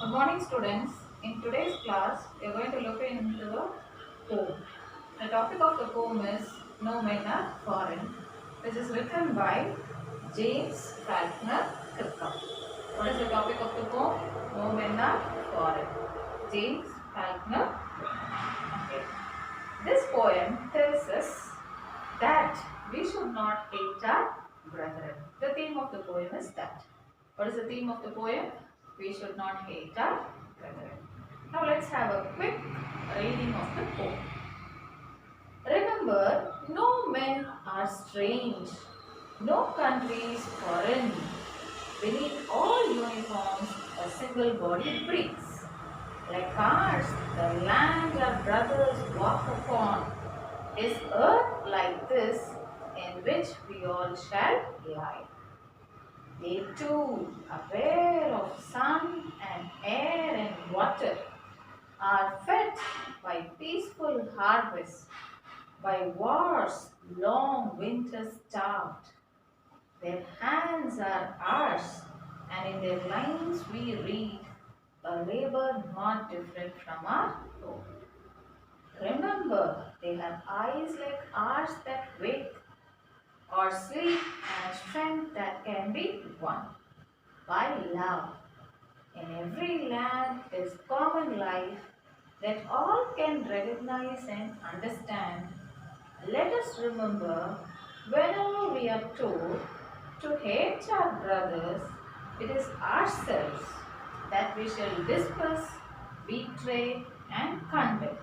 Good morning, students. In today's class, we are going to look into the poem. The topic of the poem is No Men Are Foreign, which is written by James Faulkner Kirkham. What is the topic of the poem? No Men Are Foreign. James Faulkner. Okay. This poem tells us that we should not hate our brethren. The theme of the poem is that. What is the theme of the poem? We should not hate our brethren. Now let's have a quick reading of the poem. Remember, no men are strange, no country is foreign. Beneath all uniforms, a single body breathes. Like ours, the land our brothers walk upon is earth like this in which we all shall lie. They too, aware of sun and air and water, are fed by peaceful harvests, by wars long winters starved. Their hands are ours, and in their lines we read a labor not different from our own. Remember, they have eyes like ours that wake, or sleep and strength that can be won by love. In every land is common life that all can recognize and understand. Let us remember, whenever we are told to hate our brothers, it is ourselves that we shall disperse, betray and condemn.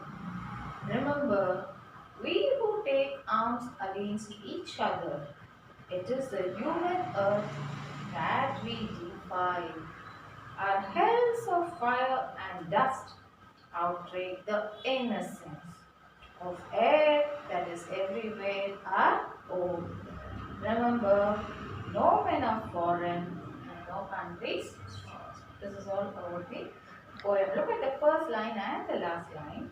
Remember, we who take arms against each other, it is the human earth that we defy. Our hells of fire and dust outrage the innocence of air that is everywhere our own. Remember, no men are foreign and no countries strong. This is all about the poem. Look at the first line and the last line.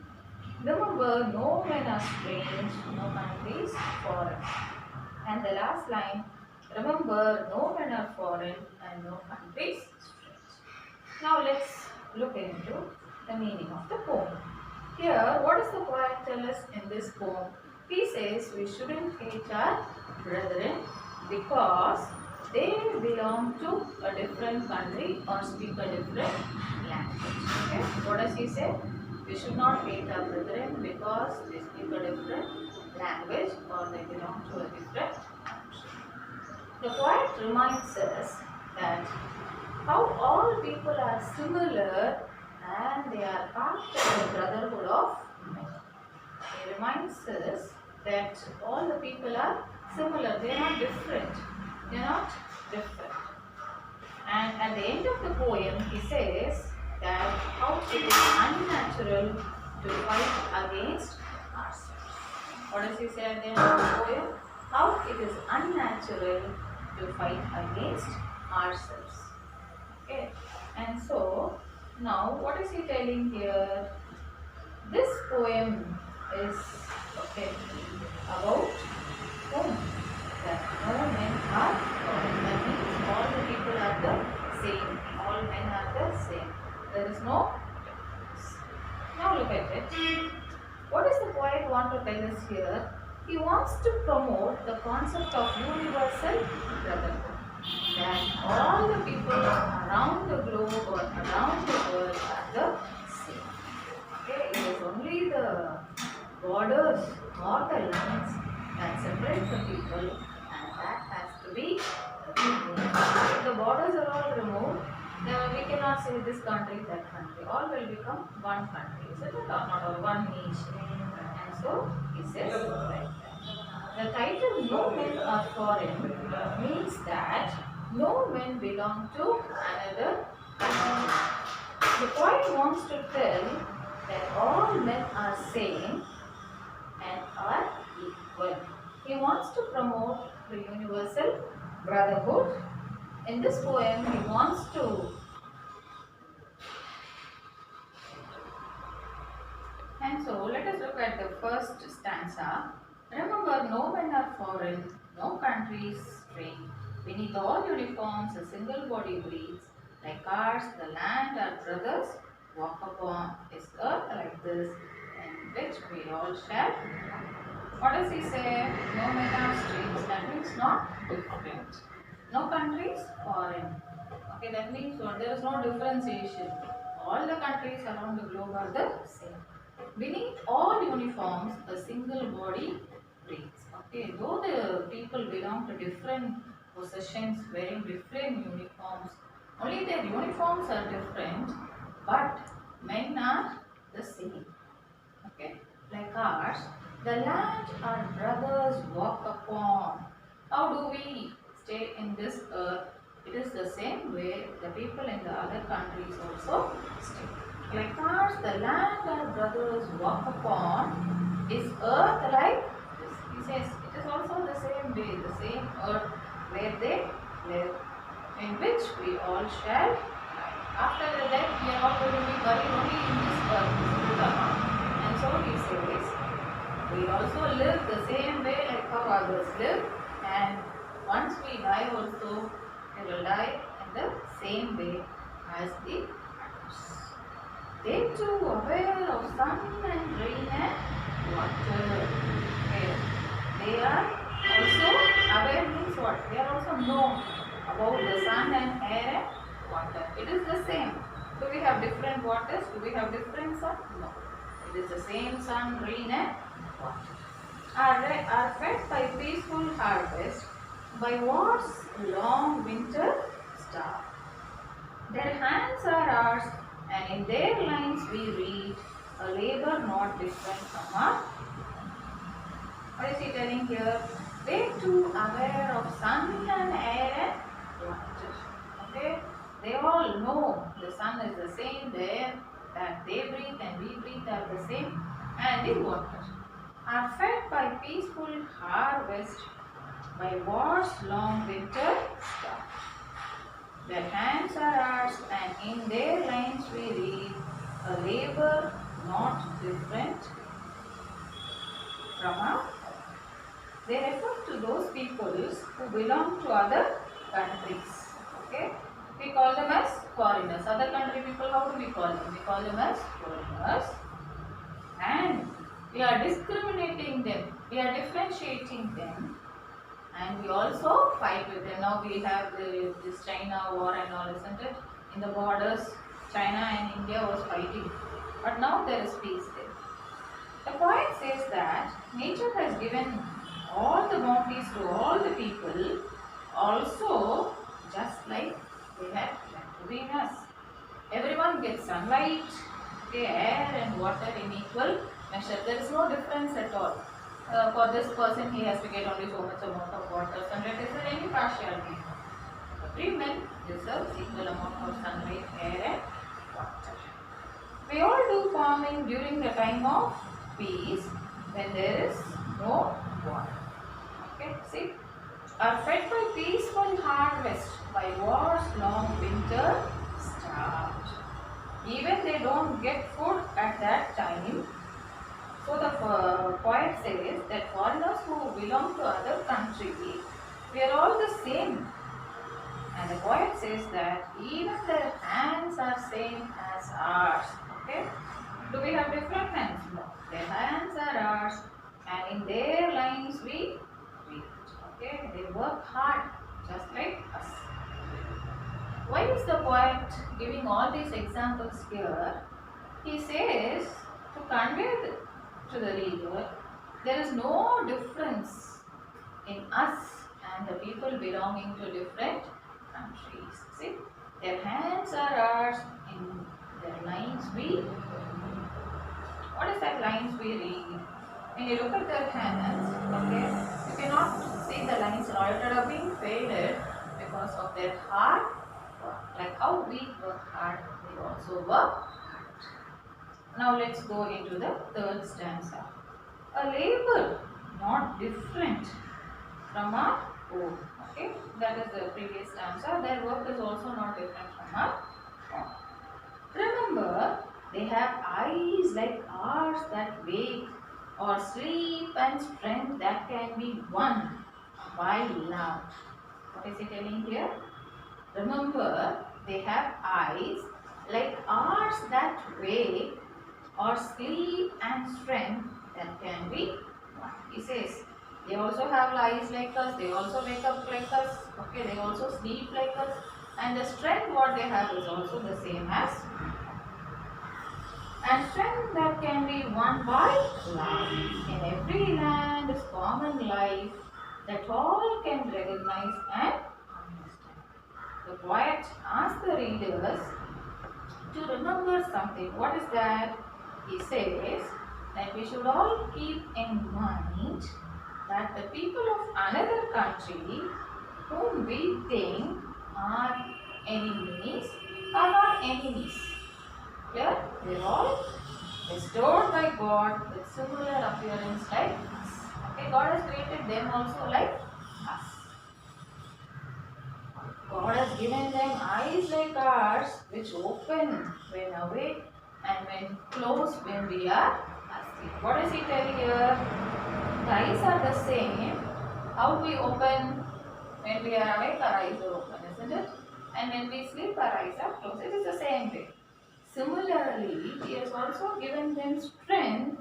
Remember, no men are strange, no countries foreign. And the last line, remember, no men are foreign and no countries strange. Now let's look into the meaning of the poem. Here, what does the poet tell us in this poem? He says we shouldn't hate our brethren because they belong to a different country or speak a different language. Okay? What does he say? We should not hate our brethren because they speak a different language or they belong to a different country. The poet reminds us that how all people are similar and they are part of the brotherhood of men. He reminds us that all the people are similar, they are not different. They are not different. And at the end of the poem, he says that how it is unnatural to fight against ourselves. What does he say at the end of the poem? How it is unnatural to fight against ourselves. Okay. And so, now what is he telling here? This poem is about whom? That no men are foreign. That means all the people are the same. All men are the same. There is no difference. Now look at it. What does the poet want to tell us here? He wants to promote the concept of universal brotherhood. That all the people around the globe or around the world are the same. Okay, it is only the borders or the lines that separate the people, and that has to be removed. If the borders are all removed, then we cannot say this country, that country. All will become one country, isn't it? Or not, or one nation. And so he says like that. The title No Men Are Foreign means that no men belong to another country. The poet wants to tell that all men are same and are equal. He wants to promote the universal brotherhood. In this poem, he wants to and so let us look at the first stanza. Remember, no men are foreign, no country is strange. Beneath all uniforms, a single body breathes. Like ours, the land our brothers walk upon is earth like this, in which we all shall. What does he say? No men are strange. That means not different. No countries foreign. Okay, that means there is no differentiation. All the countries around the globe are the same. Beneath all uniforms, a single body breathes. Okay, though the people belong to different possessions, wearing different uniforms, only their uniforms are different, but men are the same. Okay, like ours, the land our brothers walk upon. How do we stay in this earth? It is the same way the people in the other countries also stay. Like ours, the land our brothers walk upon is earth like this. He says it is also the same way, the same earth where they live, in which we all shall die. After the death, we are all going to be buried only in this earth, this Bhutan. And so he says, we also live the same way like how others live, and once we die also, we will die in the same way as the others. They too aware of sun and rain and water. Okay. They are also aware means what? They are also know about the sun and air and water. It is the same. Do we have different waters? Do we have different sun? No. It is the same sun, rain and water. Are fed by peaceful harvest, by war's long winter star. Their hands are ours, and in their lines we read a labor not different from our. What is he telling here? They too aware of sun and air and water. Okay? They all know the sun is the same, the air that they breathe and we breathe are the same, and the water. Are fed by peaceful harvest, by war's long winter star. Their hands are ours, and in their lines we read a labor not different from our. They refer to those peoples who belong to other countries. Okay, we call them as foreigners. Other country people, how do we call them? We call them as foreigners, and we are discriminating them. We are differentiating them, and we also fight with them. Now we have this China war and all, isn't it? In the borders, China and India was fighting, but now there is peace there. The point says that nature has given all the bounties to all the people, also just like they have given us. Everyone gets sunlight, okay, air and water in equal measure. There is no difference at all. For this person, he has to get only so much amount of water. Sunlight, is there any partiality? Every man deserves equal amount of sunlight, air and water. We all do farming during the time of peace when there is no war. Okay, see, are fed by peaceful harvest, by war's long winter start. Even they don't get food at that time. So the poet says that foreigners who belong to other country, we are all the same. And the poet says that even their hands are same as ours. Okay? Do we have different hands? No. Their hands are ours, and in their lines we read. Okay? They work hard just like us. Why is the poet giving all these examples here? He says to convey to the reader, there is no difference in us and the people belonging to different countries. See, their hands are ours, in their lines we read. What is that lines we read? When you look at their hands, okay, you cannot see the lines now. It would have been faded because of their hard work. Like how we work hard, they also work hard. Now let's go into the third stanza. A labor not different from our own. Okay, that is the previous stanza. Their work is also not different from our own. Remember, they have eyes like ours that wake, or sleep and strength that can be won by love. What is he telling here? Remember, they have eyes like ours that wake or sleep and strength that can be one. He says they also have eyes like us, they also wake up like us, okay, they also sleep like us, and the strength what they have is also the same as, and strength that can be won by love. In every land is common life that all can recognize and understand. The poet asks the readers to remember something. What is that? He says that we should all keep in mind that the people of another country whom we think are enemies are not enemies. Clear? They are all restored by God with similar appearance like us. Okay, God has created them also like us. God has given them eyes like ours, which open when awake and when closed when we are asleep. What does he tell here? The eyes are the same. How we open when we are awake, our eyes are open, isn't it? And when we sleep, our eyes are closed. It is the same way. Similarly, he has also given them strength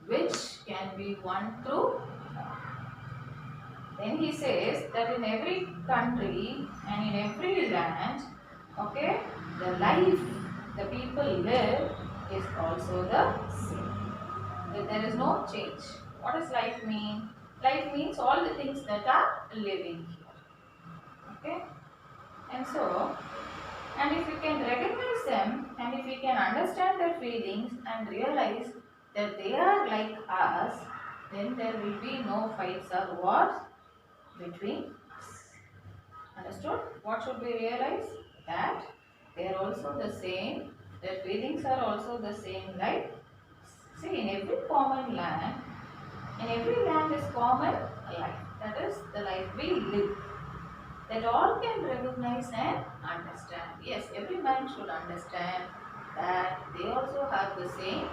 which can be won through. Then he says that in every country and in every land, okay, the life the people live is also the same. That there is no change. What does life mean? Life means all the things that are living here. Okay? And so, and if we can recognize them and if we can understand their feelings and realize that they are like us, then there will be no fights or wars between us. Understood? What should we realize? That they are also the same, their feelings are also the same like, see, in every common land, in every land is common life. That is the life we live. That all can recognize and understand. Yes, every man should understand that they also have the same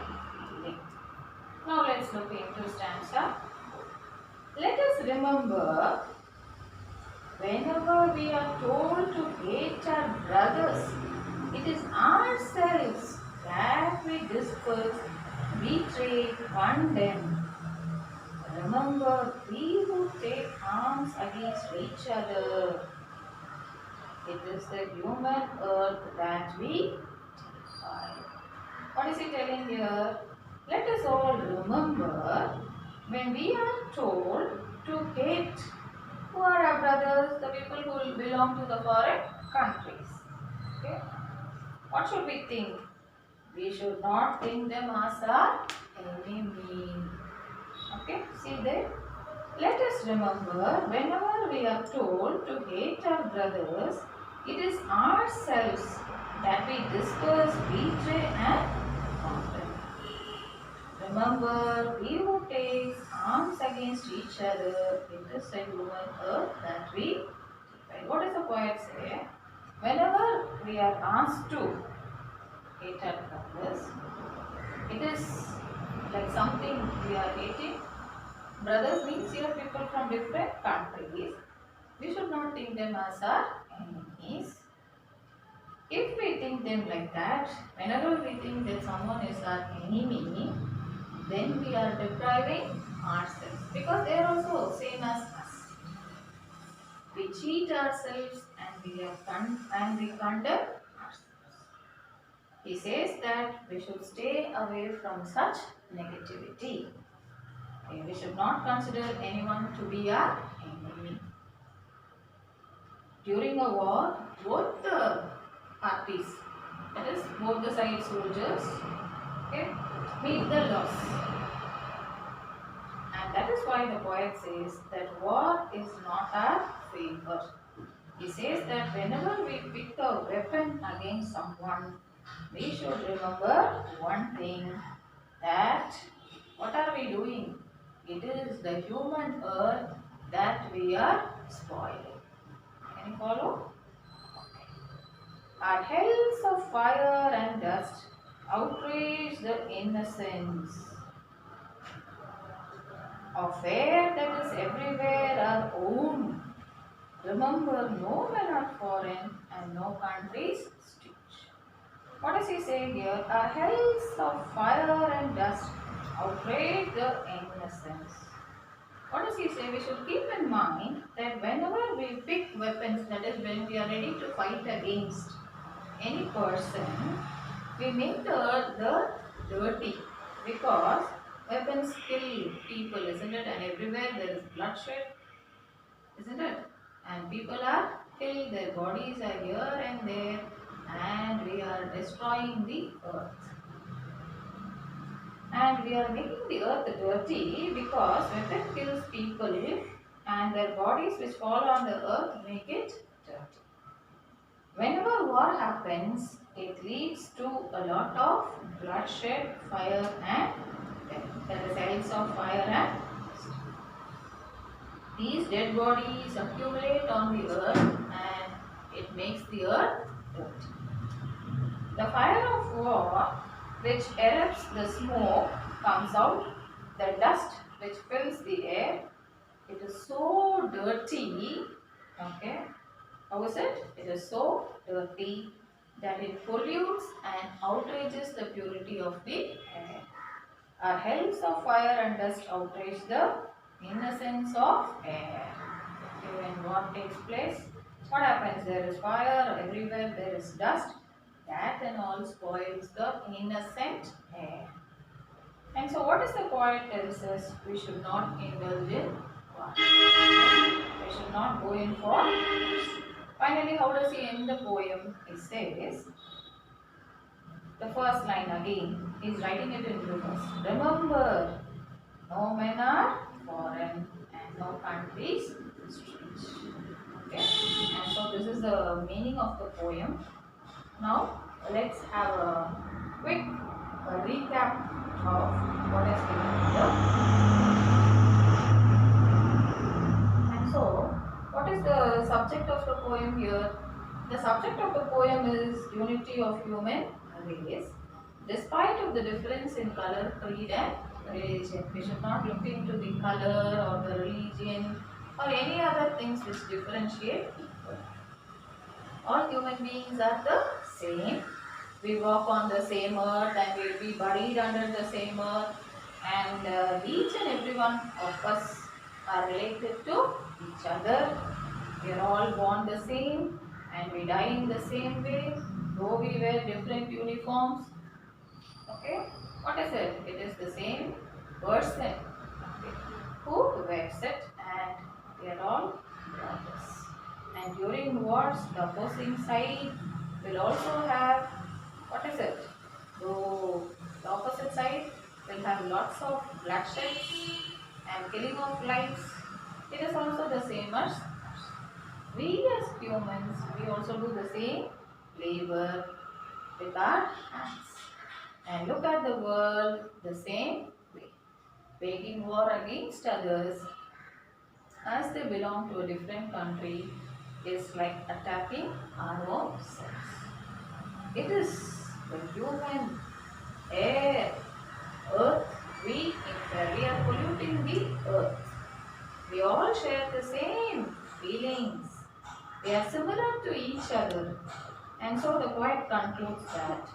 feeling. Now let's look into stanza. Let us remember, whenever we are told to hate our brothers, it is ourselves that we disperse, betray, condemn. Remember, we who take arms against each other, it is the human earth that we defy. What is he telling here? Let us all remember, when we are told to hate, who are our brothers, the people who belong to the foreign countries. Okay? What should we think? We should not think them as our enemy. Okay, see there. Let us remember, whenever we are told to hate our brothers, it is ourselves that we disperse, betray and condemn. Remember, we who takes arms against each other, it is a human earth that we defy. What does the poet say? Whenever we are asked to hate our brothers, it is like something we are hating. Brothers means here people from different countries. We should not think them as our enemies. If we think them like that, whenever we think that someone is our enemy, then we are depriving ourselves, because they are also same as us. We cheat ourselves and we condemn ourselves. He says that we should stay away from such negativity. We should not consider anyone to be our enemy. During a war, both the parties, that is, both the side soldiers, okay, meet the loss. And that is why the poet says that war is not our favor. He says that whenever we pick a weapon against someone, we should remember one thing, that what are we doing? It is the human earth that we are spoiling. Can you follow? Our hells of fire and dust outrage the innocence of air that is everywhere our own. Remember, no men are foreign and no countries strange. What does he say here? Our hells of fire and dust outrage the innocence. What does he say? We should keep in mind that whenever we pick weapons, that is when we are ready to fight against any person, we make the earth dirty because weapons kill people, isn't it? And everywhere there is bloodshed, isn't it? And people are killed, their bodies are here and there, and we are destroying the earth. And we are making the earth dirty because weapon kills people and their bodies which fall on the earth make it dirty. Whenever war happens, it leads to a lot of bloodshed, fire and death. That is hells of fire and these dead bodies accumulate on the earth and it makes the earth dirty. The fire of war which erupts, the smoke comes out, the dust which fills the air, it is so dirty, okay, how is it? It is so dirty that it pollutes and outrages the purity of the air. Our hells of fire and dust outrage the innocence of air. Okay, when war takes place, what happens? There is fire, everywhere there is dust. That and all spoils the innocent air. And so what is the poet tells us? We should not indulge in war. We should not go in for wars. Finally, how does he end the poem? He says, the first line again, he is writing it in reverse. Remember, no men are foreign and no countries strange. Okay, and so this is the meaning of the poem. Now let's have a quick recap of what has been here. And so, what is the subject of the poem here? The subject of the poem is unity of human race, despite of the difference in color, creed and religion. We should not look into the color or the religion or any other things which differentiate people. All human beings are the same. We walk on the same earth and we will be buried under the same earth. And each and every one of us are related to each other. We are all born the same and we die in the same way, though we wear different uniforms. Okay, what is it? It is the same person, okay, who wears it, and we are all brothers. And during wars, the opposing side will also have, what is it? So, the opposite side will have lots of bloodshed and killing of lives. It is also the same as us. We as humans, we also do the same labor with our hands. And look at the world the same way. Waging war against others as they belong to a different country is like attacking our own selves. It is the human air, earth, we are polluting the earth. We all share the same feelings. We are similar to each other. And so the poet concludes that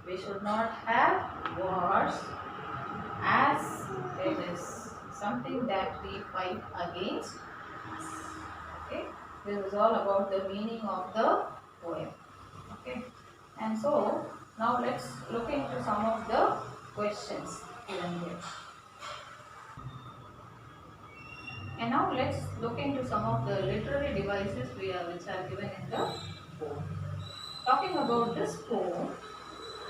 we should not have wars as it is something that we fight against us. Okay, this is all about the meaning of the poem. Okay, and so now let's look into some of the questions given here. And now let's look into some of the literary devices which are given in the poem. Talking about this poem,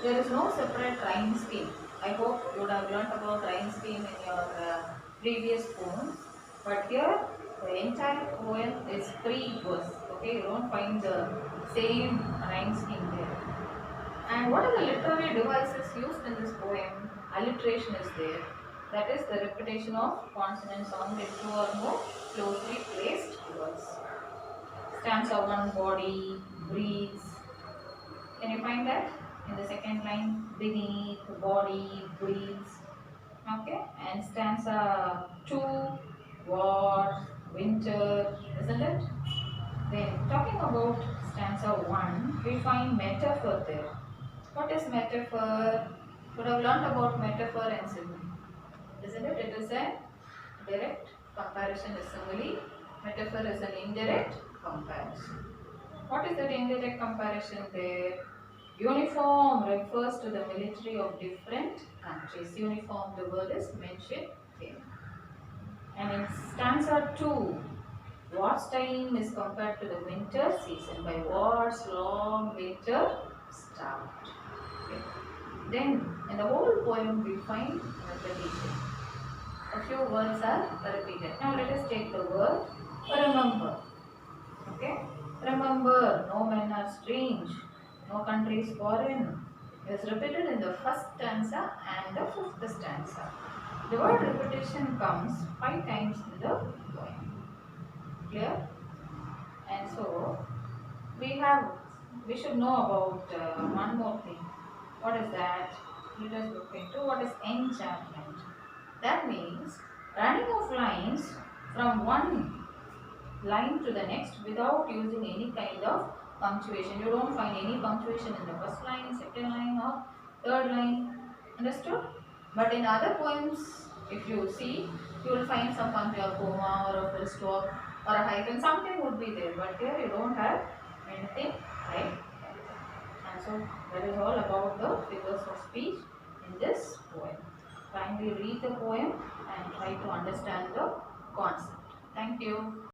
there is no separate rhyme scheme. I hope you would have learnt about rhyme scheme in your previous poems. But here, the entire poem is three verse. Okay, you don't find the same rhyme scheme there. And what are the literary devices used in this poem? Alliteration is there. That is the repetition of consonant sound in two or more closely placed words. Stanza 1, body, breathes. Can you find that? In the second line, beneath, body, breathes. Okay, and stanza 2, war, winter, isn't it? Then talking about stanza 1, we find metaphor there. What is metaphor? You would have learned about metaphor and simile. Isn't it? It is a direct comparison is simile. Metaphor is an indirect comparison. What is that indirect comparison there? Uniform refers to the military of different countries. Uniform, the word is mentioned here. And in stanza 2, war's time is compared to the winter season. By war's long winter start. Okay. Then in the whole poem we find repetition. A few words are repeated. Now let us take the word remember. Okay. Remember, no men are strange, no country is foreign. It is repeated in the first stanza and the fifth stanza. The word repetition comes 5 times in the poem. Clear? And so we should know about one more thing. What is that? Let us look into what is enchantment. That means running of lines from one line to the next without using any kind of punctuation. You don't find any punctuation in the first line, second line or third line. Understood? But in other poems, if you see, you will find some punctuation, a comma or a full stop or a hyphen. Something would be there, but here you don't have anything like that. And so that is all about the figures of speech in this poem. Kindly read the poem and try to understand the concept. Thank you.